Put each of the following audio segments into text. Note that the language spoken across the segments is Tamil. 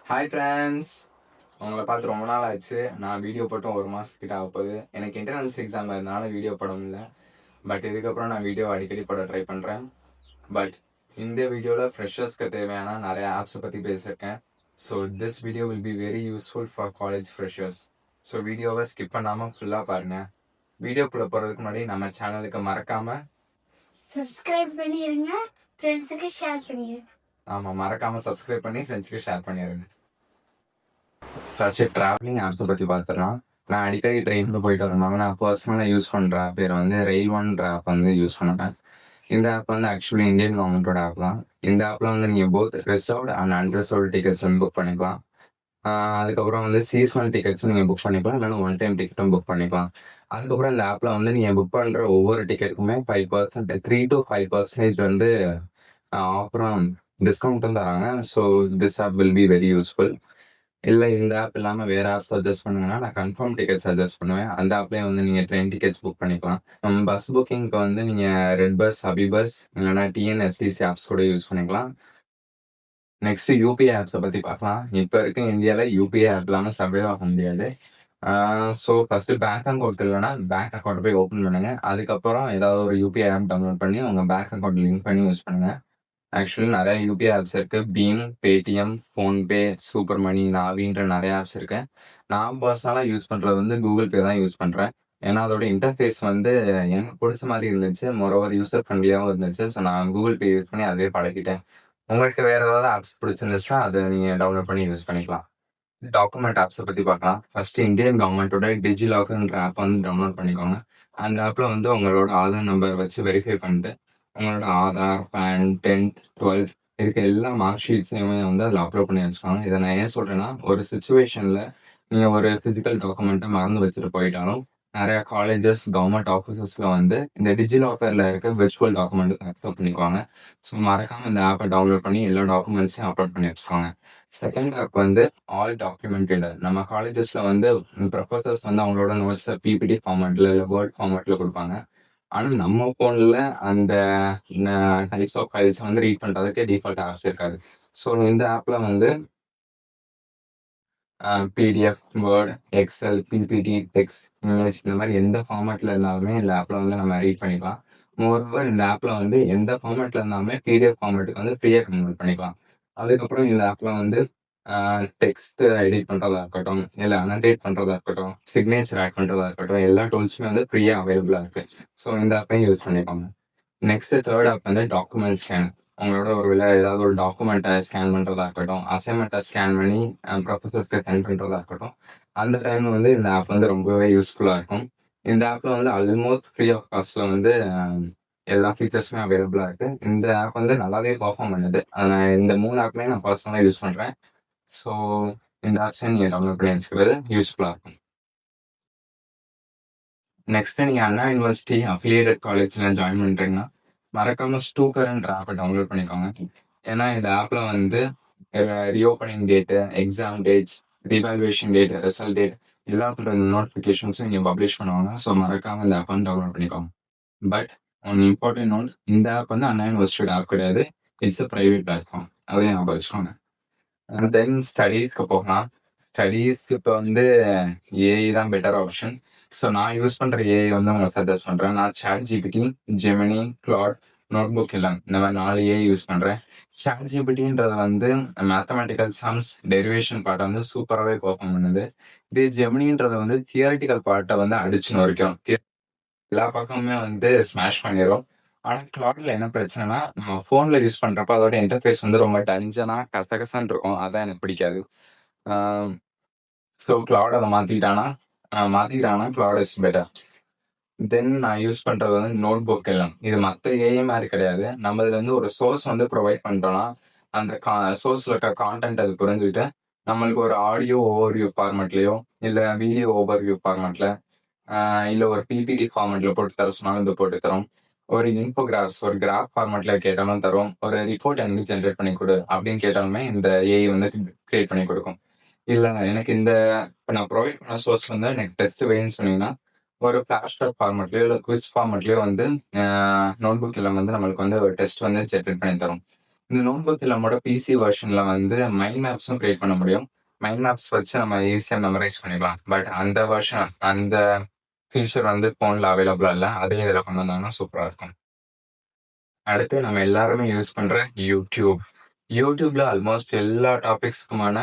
ஹாய் ஃப்ரெண்ட்ஸ், உங்களை பார்த்து ரொம்ப நாள் ஆச்சு. நான் வீடியோ போட்டு ஒரு மாதத்துக்கிட்ட ஆக போகுது. எனக்கு இன்டர்னல்ஸ் எக்ஸாம் இருந்தனால வீடியோ போட முடியல. பட் இதுக்கப்புறம் நான் வீடியோ அடிக்கடி போட ட்ரை பண்ணுறேன். பட் இந்த வீடியோவில் ஃப்ரெஷர்ஸ்க்கு தேவையான நிறைய ஆப்ஸை பற்றி பேசியிருக்கேன். So this video will be very useful for college freshers. So வீடியோவை ஸ்கிப் பண்ணாமல் ஃபுல்லாக பாருங்கள். வீடியோக்குள்ளே போகிறதுக்கு முன்னாடி நம்ம சேனலுக்கு மறக்காமல் சப்ஸ்கிரைப் பண்ணிருங்க, ஃப்ரெண்ட்ஸுக்கு ஷேர் பண்ணிருங்க. ஆமாம், மறக்காமல் சப்ஸ்கிரைப் பண்ணி ஃப்ரெண்ட்ஸுக்கு ஷேர் பண்ணிடுங்க. ஃபர்ஸ்ட் ட்ராவலிங் ஆப்ஸை பற்றி பார்த்துடலாம். நான் அடிக்கடி ட்ரெயினில் போயிட்டு வரனால நான் பர்சனலாக யூஸ் பண்ணுற பேர் வந்து ரெயில் ஒன்ற ஆப் வந்து யூஸ் பண்ணுவேன். இந்த ஆப் வந்து ஆக்சுவலி இந்தியன் கவர்மெண்ட்டோட ஆப் தான். இந்த ஆப்பில் வந்து நீங்கள் both reserved and unreserved tickets வந்து புக் பண்ணிக்கலாம். அதுக்கப்புறம் வந்து சீசனல் டிக்கெட்ஸும் நீங்கள் புக் பண்ணிக்கலாம், இல்லைன்னா ஒன் டைம் டிக்கெட்டும் புக் பண்ணிக்கலாம். அதுக்கப்புறம் இந்த ஆப்பில் வந்து நீங்கள் புக் பண்ணுற ஒவ்வொரு டிக்கெட்டுக்குமே 5% 3 to 5% வந்து அப்புறம் டிஸ்கவுண்ட்டும் தராங்க. So this app will be very useful. இல்லை இந்த ஆப் இல்லாமல் வேறு ஆப் சஜஸ்ட் பண்ணுங்கன்னா நான் கன்ஃபார்ம் டிக்கெட் சஜஸ்ட் பண்ணுவேன். அந்த ஆப்லேயே வந்து நீங்கள் ட்ரெயின் டிக்கெட்ஸ் புக் பண்ணிக்கலாம். பஸ் புக்கிங்க்கு வந்து நீங்கள் ரெட் பஸ், அபி பஸ், இல்லைனா டிஎன்எஸ்டிசி ஆப்ஸ் கூட யூஸ் பண்ணிக்கலாம். நெக்ஸ்ட் யூபிஐ ஆப்ஸை பற்றி பார்க்கலாம். இப்போ இருக்க இந்தியாவில் யூபிஐ ஆப் இல்லாமல் சர்வே ஆக முடியாது. ஸோ ஃபஸ்ட்டு பேங்க் அக்கௌண்ட் இல்லைன்னா பேங்க் அக்கௌண்ட் போய் ஓப்பன் பண்ணுங்கள். அதுக்கப்புறம் ஏதாவது ஒரு யூபிஐ ஆப் டவுன்லோட் பண்ணி உங்கள் பேங்க் அக்கௌண்ட் லிங்க் பண்ணி யூஸ் பண்ணுங்கள். ஆக்சுவலி நிறைய யூபிஐ ஆப்ஸ் இருக்கு. Beam, Paytm, PhonePe, super money, நாவின்ற நிறைய ஆப்ஸ் இருக்கு. நான் பர்சனலாக யூஸ் பண்ணுறது வந்து கூகுள் பே தான் யூஸ் பண்ணுறேன். ஏன்னா அதோட இன்டர்ஃபேஸ் வந்து எனக்கு பிடிச்ச மாதிரி இருந்துச்சு, மொரோவர் யூசர் ஃப்ரெண்ட்லியாகவும் இருந்துச்சு. ஸோ நான் கூகுள் பே யூஸ் பண்ணி அதே பழகிட்டேன். உங்களுக்கு வேறு ஏதாவது ஆப்ஸ் பிடிச்சிருந்துச்சுன்னா அதை நீங்கள் டவுன்லோட் பண்ணி யூஸ் பண்ணிக்கலாம். டாக்குமெண்ட் ஆப்ஸை பற்றி பார்க்கலாம். ஃபர்ஸ்ட் இந்தியன் கவர்மெண்ட்டோட டிஜிலாக்கர்ன்ற ஆப் வந்து டவுன்லோட் பண்ணிக்கோங்க. அந்த ஆப்பில் வந்து உங்களோட ஆதார் நம்பர் வச்சு வெரிஃபை பண்ணிட்டு உங்களோட ஆதார், பேன், 10th 12th இருக்க எல்லா மார்க் ஷீட்ஸையுமே வந்து அதில் அப்லோட் பண்ணி வச்சுக்கோங்க. இதை நான் ஏன் சொல்கிறேன்னா, ஒரு சுச்சுவேஷனில் நீங்கள் ஒரு ஃபிசிக்கல் டாக்குமெண்ட்டை மறந்து வச்சுட்டு போயிட்டாலும் நிறையா காலேஜஸ், கவர்மெண்ட் ஆஃபீஸஸில் வந்து இந்த டிஜிலாக்கரில் இருக்க விர்ச்சுவல் டாக்குமெண்ட் அக்செப்ட் பண்ணிக்குவாங்க. ஸோ மறக்காமல் இந்த ஆப்பை டவுன்லோட் பண்ணி எல்லா டாக்குமெண்ட்ஸையும் அப்லோட் பண்ணி வச்சுக்கோங்க. செகண்ட் ஆப் வந்து ஆல் டாக்குமெண்ட் ரீடர். நம்ம காலேஜஸில் வந்து ப்ரொஃபஸர்ஸ் வந்து அவங்களோட நோட்ஸை பிபிடி ஃபார்மேட்டில் இல்லை வேர்ட் ஃபார்மேட்டில் கொடுப்பாங்க. ஆனால் நம்ம ஃபோனில் அந்த டைப்ஸ் ஆஃப் ஃபைல்ஸ் வந்து ரீட் பண்ணுறதுக்கு டிஃபால்ட் ஆப்ஸ் இருக்காது. ஸோ இந்த ஆப்பில் வந்து PDF, Word, Excel, PPT, text, English இந்த மாதிரி எந்த ஃபார்மேட்டில் இருந்தாலுமே இந்த ஆப்பில் வந்து நம்ம ரீட் பண்ணிக்கலாம். மோரோவர் இந்த ஆப்பில் வந்து எந்த ஃபார்மேட்டில் இருந்தாலுமே பிடிஎஃப் ஃபார்மேட்டுக்கு வந்து ஃப்ரீயாக கன்வெர்ட் பண்ணிக்கலாம். அதுக்கப்புறம் இந்த ஆப்பில் வந்து டெக்ஸ்ட் எடிட் பண்ணுறதா இருக்கட்டும், இல்லை அனடேட் பண்ணுறதா இருக்கட்டும், சிக்னேச்சர் ஆட் பண்ணுறதா இருக்கட்டும், எல்லா டூல்ஸுமே வந்து ஃப்ரீயாக அவைலபிளாக இருக்குது. ஸோ இந்த ஆப்பையும் யூஸ் பண்ணிக்கோங்க. நெக்ஸ்ட் தேர்ட் ஆப் வந்து டாக்குமெண்ட் ஸ்கேன். உங்களோட ஒரு ஏதாவது ஒரு டாக்குமெண்ட்டை ஸ்கேன் பண்ணுறதா இருக்கட்டும், அசைன்மெண்ட்டை ஸ்கேன் பண்ணி ப்ரொஃபஸர்ஸ்க்கு சென்ட் பண்ணுறதா இருக்கட்டும், அந்த டைம் வந்து இந்த ஆப் வந்து ரொம்பவே யூஸ்ஃபுல்லாக இருக்கும். இந்த ஆப்பில் வந்து ஆல்மோஸ்ட் ஃப்ரீ ஆஃப் காஸ்ட்டில் வந்து எல்லா ஃபீச்சர்ஸுமே அவைலபிளாக இருக்குது. இந்த ஆப் வந்து நல்லாவே பர்ஃபார்ம் பண்ணுது. இந்த 3 ஆப்புமே நான் பர்சனலாக யூஸ் பண்ணுறேன். ஸோ இந்த ஆப்ஷன் நீங்கள் டவுன்லோட் பண்ணி வச்சுக்கிறது யூஸ்ஃபுல்லாக இருக்கும். நெக்ஸ்ட் நீங்கள் அண்ணா யூனிவர்சிட்டி அஃபிலியேட்டட் காலேஜில் ஜாயின் பண்ணுறீங்கன்னா மறக்காமல் ஸ்டூக்கர்ன்ற ஆப்பை டவுன்லோட் பண்ணிக்கோங்க. ஏன்னா இந்த ஆப்பில் வந்து reopening date, exam dates, revaluation date, result date எல்லாத்தோட நோட்டிஃபிகேஷன்ஸும் இங்கே பப்ளிஷ் பண்ணுவாங்க. ஸோ மறக்காமல் இந்த ஆப் வந்து டவுன்லோட் பண்ணிக்கோங்க. பட் ஒன் இம்பார்ட்டன்ட் நோட், இந்த ஆப் வந்து அண்ணா யூனிவர்சிட்டியோட ஆப் கிடையாது. It's a private platform. அதையும் ஞாபகம் வச்சுக்கோங்க. தென் ஸ்டடீஸ்க்கு போகலாம். ஸ்டடீஸ்க்கு இப்போ வந்து ஏஐ தான் பெட்டர் ஆப்ஷன். ஸோ நான் யூஸ் பண்ணுற ஏஐ வந்து உங்களுக்கு சஜஸ்ட் பண்ணுறேன். நான் ChatGPT, ஜெமினி, கிளாட், நோட்புக் எல்லாம் இந்த மாதிரி 4 ஏஐ யூஸ் பண்ணுறேன். ChatGPTன்றது வந்து மேத்தமெட்டிக்கல் சம்ஸ், டெரிவேஷன் பார்ட்டை வந்து சூப்பராகவே பெர்ஃபார்ம் பண்ணுது. இதே ஜெமினின்றது வந்து தியரட்டிக்கல் பார்ட்டை வந்து அடிச்சுன்னு வரைக்கும் எல்லா பக்கமுமே வந்து ஸ்மாஷ் பண்ணிடும். ஆனால் கிளாட்ல என்ன பிரச்சனைனா, நம்ம ஃபோனில் யூஸ் பண்ணுறப்ப அதோட இன்டர்ஃபேஸ் வந்து ரொம்ப டஞ்சனாக கசகசன்னு இருக்கும். அதான் எனக்கு பிடிக்காது. ஸோ கிளாட் அதை மாற்றிக்கிட்டானா கிளாட் இஸ் பெட்டர். தென் நான் யூஸ் பண்ணுறது வந்து நோட்புக் எல்லாம். இது மற்ற ஏஐ மாதிரி கிடையாது. நம்ம இதில் வந்து ஒரு சோர்ஸ் வந்து ப்ரொவைட் பண்ணிட்டோம்னா அந்த சோர்ஸில் இருக்க கான்டென்ட் அது புரிஞ்சுக்கிட்டு நம்மளுக்கு ஒரு ஆடியோ ஓவர்வியூ ஃபார்மேட்லேயோ இல்லை வீடியோ ஓவர்வியூ ஃபார்மேட்டில் இல்லை ஒரு பிபிடி ஃபார்மேட்டில் போட்டு தர சொன்னாலும் இது போட்டு தரும். ஒரு இன்ஃபோகிராஃப்ஸ், ஒரு கிராஃப் ஃபார்மேட்டில் கேட்டாலும் தரும். ஒரு ரிப்போர்ட் எனக்கு ஜென்ரேட் பண்ணி கொடு அப்படின்னு கேட்டாலுமே இந்த ஏஐ வந்து கிரியேட் பண்ணி கொடுக்கும். இல்லை எனக்கு இப்போ நான் ப்ரொவைட் பண்ண சோர்ஸ் வந்து எனக்கு டெஸ்ட் வேணும்னு சொன்னீங்கன்னா ஒரு ஃப்ளாஷ்கார்ட் ஃபார்மேட்லேயோ இல்லை குவிஸ் ஃபார்மேட்லேயோ வந்து நோட்புக் எல்லாம் வந்து நம்மளுக்கு வந்து ஒரு டெஸ்ட் வந்து ஜென்ரேட் பண்ணி தரும். இந்த நோட்புக் நம்மளோட பிசி வெர்ஷன்ல வந்து மைண்ட் மேப்ஸும் கிரியேட் பண்ண முடியும். மைண்ட் மேப்ஸ் வச்சு நம்ம ஈஸியா மெமரைஸ் பண்ணிக்கலாம். பட் அந்த வெர்ஷன் அந்த ஃபீச்சர் வந்து ஃபோன்ல அவைலபிளா இல்ல. அதையும் இதுல கொண்டு வந்தாங்கன்னா சூப்பரா இருக்கும். அடுத்து நம்ம எல்லாருமே யூஸ் பண்ற யூடியூப். யூடியூப்ல ஆல்மோஸ்ட் எல்லா டாபிக்ஸ்க்குமான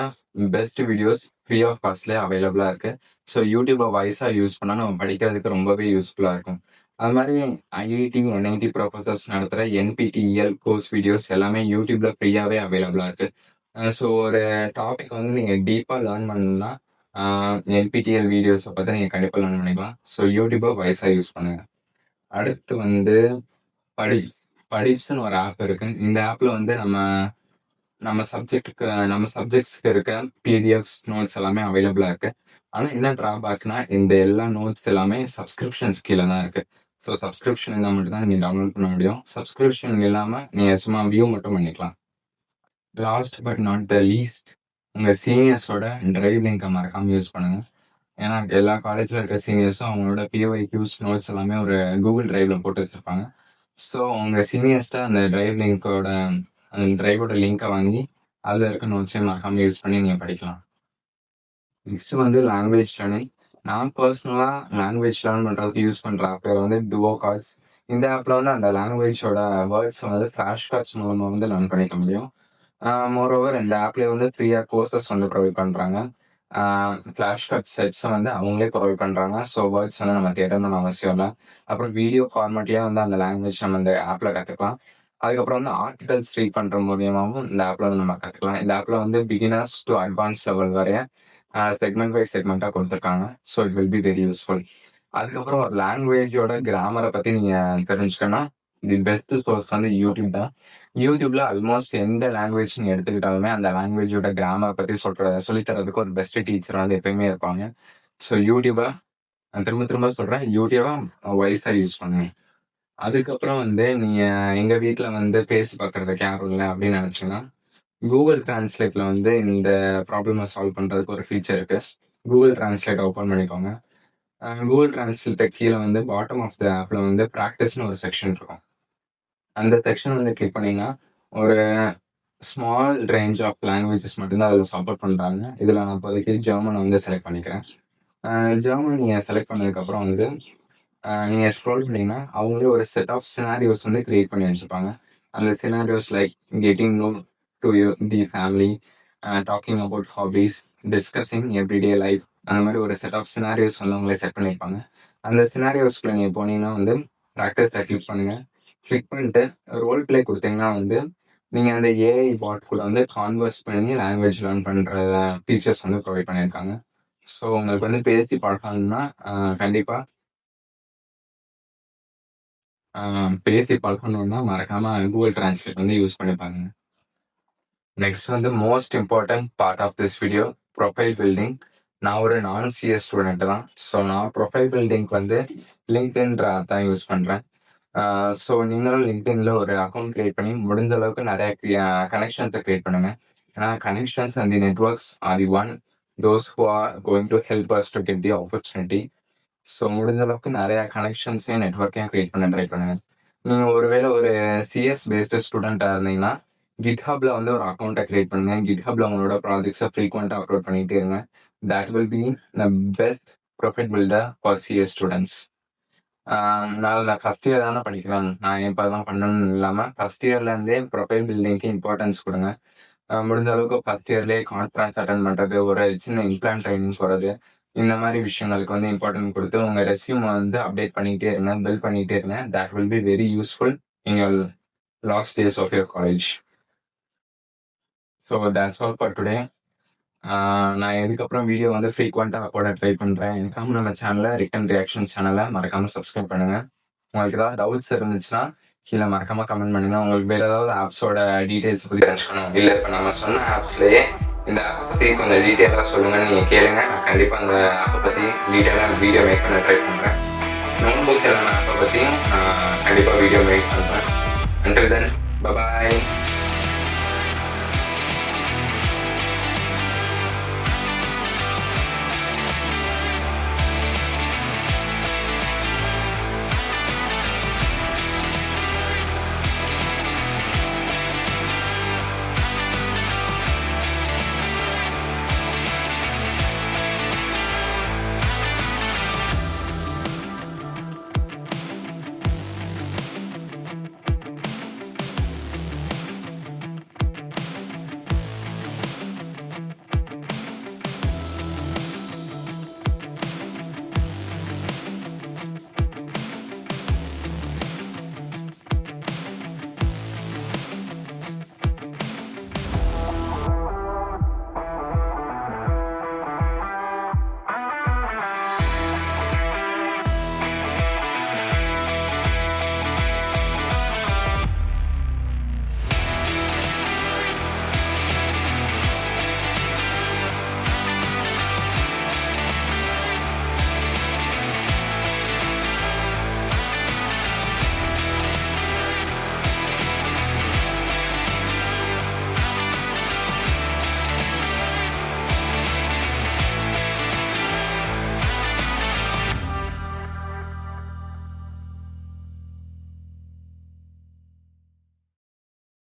பெஸ்ட் வீடியோஸ் ஃப்ரீ ஆஃப் காஸ்ட்ல அவைலபிளா இருக்கு. ஸோ யூடியூப்பை வாய்ஸா யூஸ் பண்ணா நம்ம படிக்கிறதுக்கு ரொம்பவே யூஸ்ஃபுல்லா இருக்கும். அது மாதிரி ஐஐடி 180 ப்ரொஃபசர்ஸ் நடத்துற என்பிடிஇஎல் கோர்ஸ் வீடியோஸ் எல்லாமே யூடியூப்ல ஃப்ரீயாவே அவைலபிளா இருக்கு. ஸோ ஒரு டாபிக் வந்து நீங்க டீப்பா லேர்ன் பண்ணணும்னா என்பிடிஎல் வீடியோஸை பார்த்து நீங்க கண்டிப்பா லேர்ன் பண்ணிக்கலாம். ஸோ யூடியூப்பை வாய்ஸா யூஸ் பண்ணுங்க. அடுத்து வந்து படிப்ஸ்னு ஒரு ஆப் இருக்கு. இந்த ஆப்ல வந்து நம்ம சப்ஜெக்ட்ஸ்க்கு இருக்க பிடிஎஃப்ஸ் நோட்ஸ் எல்லாமே அவைலபிளா இருக்கு. ஆனா என்ன டிராபேக்னா இந்த எல்லா நோட்ஸ் எல்லாமே சப்ஸ்கிரிப்ஷன்ஸ் கீழே தான் இருக்கு. ஸோ சப்ஸ்கிரிப்ஷன் இருந்தால் மட்டும் தான் நீங்க டவுன்லோட் பண்ண முடியும். சப்ஸ்கிரிப்ஷன் இல்லாம நீங்க சும்மா வியூ மட்டும் பண்ணிக்கலாம். Last but not the least, உங்க சீனியர்ஸோட டிரைவ் லிங்கை மறக்காம யூஸ் பண்ணுங்க. ஏன்னா எல்லா காலேஜ்ல இருக்க சீனியர்ஸும் அவங்களோட பிஒய்க்யூஸ் நோட்ஸ் எல்லாமே ஒரு கூகுள் டிரைவ்ல போட்டு வச்சிருப்பாங்க. ஸோ உங்க சீனியர்ஸ்ட அந்த டிரைவோட லிங்கை வாங்கி அதில் இருக்க நோட்ஸையும் மறக்காம யூஸ் பண்ணி நீங்கள் படிக்கலாம். நெக்ஸ்ட் வந்து லாங்குவேஜ் லேர்னிங். நான் பர்சனலாக லாங்குவேஜ் லேர்ன் பண்ணுறதுக்கு யூஸ் பண்ணுற ஆப் வந்து டுவோ கார்ட்ஸ். இந்த ஆப்பில் வந்து அந்த லாங்குவேஜோட வேர்ட்ஸை வந்து ஃப்ளாஷ் கார்ட்ஸ் மூலமாக வந்து லேர்ன் பண்ணிக்க முடியும். மோரோவர் இந்த ஆப்லேயே வந்து ஃப்ரீயாக கோர்சஸ் வந்து ப்ரொவைட் பண்ணுறாங்க. ஃப்ளாஷ் கார்ட் செட்ஸை வந்து அவங்களே ப்ரொவைட் பண்ணுறாங்க. ஸோ வேர்ட்ஸ் வந்து நம்ம தேடணும்னு அவசியம் இல்லை. அப்புறம் வீடியோ ஃபார்மேட்லேயே வந்து அந்த லாங்குவேஜ் நம்ம இந்த ஆப்பில் கற்றுக்கலாம். அதுக்கப்புறம் வந்து ஆர்டிகல்ஸ் ரீட் பண்ணுற மூலியமாகவும் இந்த ஆப்பில் வந்து நம்ம கற்றுக்கலாம். இந்த ஆப்பில் வந்து பிகினர்ஸ் டு அட்வான்ஸ் லெவல் வரைய செக்மெண்ட் பை செக்மெண்ட்டாக கொடுத்துருக்காங்க. So it will be very useful. அதுக்கப்புறம் ஒரு லாங்குவேஜோட கிராமரை பற்றி நீங்கள் தெரிஞ்சுக்கணும்னா தி பெஸ்ட் சோர்ஸ் வந்து யூடியூப் தான். யூடியூப்ல ஆல்மோஸ்ட் எந்த லாங்குவேஜ் நீங்க எடுத்துக்கிட்டாலுமே அந்த லாங்குவேஜோட கிராமரை பற்றி சொல்லித்தரதுக்கு ஒரு பெஸ்ட் டீச்சர் வந்து எப்பயுமே இருப்பாங்க. ஸோ யூடியூபை நான் திரும்ப சொல்கிறேன், யூடியூபை வைஸாக யூஸ் பண்ணுங்க. அதுக்கப்புறம் வந்து நீங்கள் எங்கள் வீட்டில் வந்து பேசி பார்க்குறதுக்கு யாரும் இல்லை அப்படின்னு நினச்சிங்கன்னா கூகுள் டிரான்ஸ்லேட்ல வந்து இந்த ப்ராப்ளமை சால்வ் பண்ணுறதுக்கு ஒரு ஃபீச்சர் இருக்கு. கூகுள் டிரான்ஸ்லேட் ஓப்பன் பண்ணிக்கோங்க. கூகுள் டிரான்ஸ்லேட்டை கீழே வந்து பாட்டம் ஆஃப் த ஆப்பில் வந்து ப்ராக்டிஸ்னு ஒரு செக்ஷன் இருக்கும். அந்த செக்ஷன் வந்து கிளிக் பண்ணிங்கன்னா ஒரு ஸ்மால் ரேஞ்ச் ஆஃப் லாங்குவேஜஸ் மட்டும்தான் அதில் சப்போர்ட் பண்ணுறாங்க. இதில் நான் இப்போதைக்கு ஜெர்மன் வந்து செலக்ட் பண்ணிக்கிறேன். ஜெர்மன் நீங்கள் செலக்ட் பண்ணதுக்கப்புறம் வந்து நீங்கள் ஸ்க்ரோல் பண்ணிங்கன்னா அவங்களே ஒரு செட் ஆஃப் சினாரியோஸ் வந்து கிரியேட் பண்ணி வச்சுருப்பாங்க. அந்த scenarios like getting know to the family, talking about hobbies, discussing everyday life, அந்த மாதிரி ஒரு செட் ஆஃப் சினாரியோஸ் வந்து அவங்களே செட் பண்ணியிருப்பாங்க. அந்த சினாரியோஸ்க்குள்ள நீங்கள் போனீங்கன்னா வந்து ப்ராக்டிஸில் கிளிக் பண்ணுங்கள். கிளிக் பண்ணிட்டு ரோல் பிளே கொடுத்தீங்கன்னா வந்து நீங்கள் அந்த ஏஐ பாட் கூட வந்து கான்வர்ஸ் பண்ணி லாங்குவேஜ் லேர்ன் பண்ணுற ஃபீச்சர்ஸ் வந்து ப்ரொவைட் பண்ணியிருக்காங்க. ஸோ உங்களுக்கு வந்து பேசி பழகணும்னா கண்டிப்பாக பேசி பழகணும்னா மறக்காமல் கூகுள் டிரான்ஸ்லேட் வந்து யூஸ் பண்ணிப்பாங்க. நெக்ஸ்ட் வந்து most important part of this video, profile building. நான் ஒரு நான்-சிஎஸ் ஸ்டூடெண்ட் தான். ஸோ நான் ப்ரொஃபைல் பில்டிங்க்கு வந்து லிங்க்டின்ற ஆப் தான் யூஸ் பண்ணுறேன். ஸோ நீங்களும் லிங்க்டின்ல ஒரு அக்கௌண்ட் கிரியேட் பண்ணி முடிஞ்ச அளவுக்கு நிறைய கனெக்ஷன்ஸை கிரியேட் பண்ணுங்க. ஏன்னா connections and the networks are the one those who are going to help us to get the opportunity. So முடிஞ்ச அளவுக்கு நிறைய கனெக்ஷன்ஸையும் நெட்ஒர்க்கையும் கிரியேட் பண்ண ட்ரை பண்ணுங்க. நீங்கள் ஒருவேளை ஒரு சிஎஸ் பேஸ்டு ஸ்டூடெண்ட்டாக இருந்தீங்கன்னா கிட்ஹப்ல வந்து ஒரு அக்கௌண்ட்டை கிரியேட் பண்ணுங்க. கிட்ஹப்ல உங்களோட ப்ராஜெக்ட்ஸை ஃப்ரீக்வெண்ட்டாக அப்லோட் பண்ணிகிட்டே இருங்க. That will be the best profile builder for CS students. நான் ஃபர்ஸ்ட் இயர் தானே படிக்கிறேன், நான் இப்போ தான் பண்ணணும்னு இல்லாமல் ஃபர்ஸ்ட் இயர்லேருந்தே ப்ரொஃபைல் பில்டிங்க்கு இம்பார்ட்டன்ஸ் கொடுங்க. முடிஞ்ச அளவுக்கு ஃபர்ஸ்ட் இயர்லேயே கான்ஃபரன்ஸ் அட்டன் பண்ணுறது, ஒரு சின்ன இம்ப்ளான் ட்ரைனிங் போகிறது, இந்த மாதிரி விஷயங்களுக்கு வந்து இம்பார்ட்டன்ட் கொடுத்து உங்கள் ரெஸ்யூமை வந்து அப்டேட் பண்ணிகிட்டே இருங்க, பில்ட் பண்ணிகிட்டே இருங்க. That will be very useful in your last days of your college. So that's all for today. நான் இதுக்கப்புறம் வீடியோ வந்து ஃப்ரீக்வெண்ட்டாக போட ட்ரை பண்ணுறேன். எனக்காம நம்ம சேனலில் ரிட்டன் ரியாக்ஷன் சேனலை மறக்காமல் சப்ஸ்கிரைப் பண்ணுங்கள். உங்களுக்கு ஏதாவது டவுட்ஸ் இருந்துச்சுன்னா கீழே மறக்காமல் கமெண்ட் பண்ணுங்கள். உங்களுக்கு வேறு ஏதாவது ஆப்ஸோட டீட்டெயில்ஸ் பற்றி தெரிஞ்சுக்கணும், இல்லை இப்போ நம்ம சொன்ன ஆப்ஸ்லேயே இந்த ஆப்பை பற்றி கொஞ்சம் டீட்டெயிலாக சொல்லுங்கன்னு நீங்கள் கேளுங்க. நான் கண்டிப்பாக அந்த ஆப்பை பற்றி டீட்டெயிலாக வீடியோ மேக் பண்ண ட்ரை பண்ணுறேன். நோட்புக் எல்லாமே ஆப்பை பற்றியும் நான் கண்டிப்பாக வீடியோ மேக் பண்ணுறேன். Until then, bye-bye.